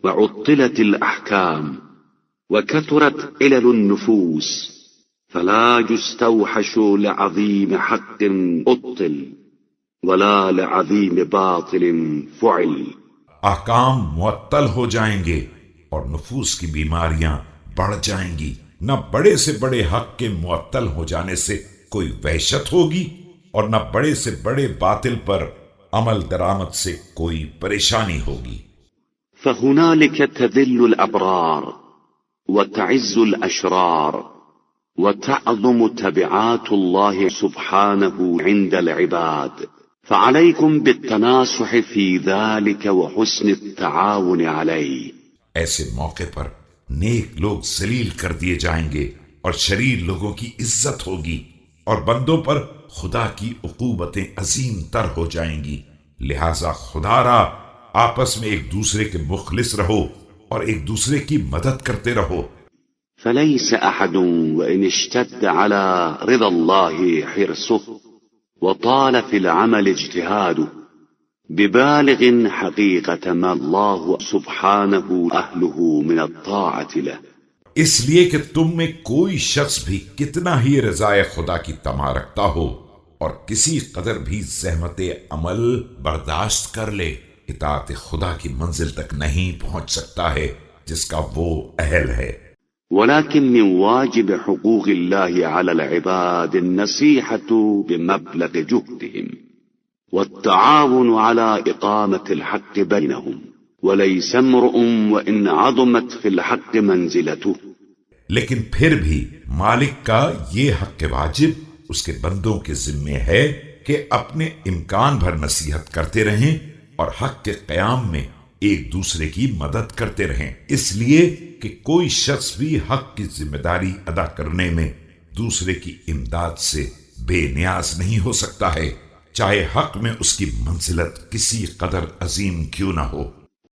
وعطلت الأحكام وكثرت علل النفوس فلا يستوحش لعظيم حق أبطل ولا لعظيم باطل فعل. احکام معطل ہو جائیں گے اور نفوس کی بیماریاں بڑھ جائیں گی. نہ بڑے سے بڑے حق کے معطل ہو جانے سے کوئی وحشت ہوگی اور نہ بڑے سے بڑے باطل پر عمل درآمد سے کوئی پریشانی ہوگی. فهنالك تذل الأبرار وتعز الأشرار وتعظم تبعات الله سبحانه عند العباد، فعليكم بالتناصح في ذلك وحسن التعاون عليه. ایسے موقع پر نیک لوگ ذلیل کر دیے جائیں گے اور شریر لوگوں کی عزت ہوگی اور بندوں پر خدا کی عقوبتیں عظیم تر ہو جائیں گی. لہذا خدا را آپس میں ایک دوسرے کے مخلص رہو اور ایک دوسرے کی مدد کرتے رہو. فليس أحد وإن اشتد على رضا الله حرصه وطال في العمل اجتهاده ببالغ حقيقة ما الله سبحانه أهله من الطاعة له. اس لیے کہ تم میں کوئی شخص بھی کتنا ہی رضائے خدا کی طمع رکھتا ہو اور کسی قدر بھی زحمت عمل برداشت کر لے، اطاعت خدا کی منزل تک نہیں پہنچ سکتا ہے جس کا وہ اہل ہے. ولكن من واجب حقوق الله على العباد النصيحة بمبلغ جهدهم والتعاون على إقامة الحق بينهم، وليس امرؤ وإن عظمت في الحق منزلته. لیکن پھر بھی مالک کا یہ حق واجب اس کے بندوں کے ذمے ہے کہ اپنے امکان بھر نصیحت کرتے رہیں اور حق کے قیام میں ایک دوسرے کی مدد کرتے رہیں، اس لیے کہ کوئی شخص بھی حق کی ذمہ داری ادا کرنے میں دوسرے کی امداد سے بے نیاز نہیں ہو سکتا ہے، چاہے حق میں اس کی منزلت کسی قدر عظیم کیوں نہ ہو.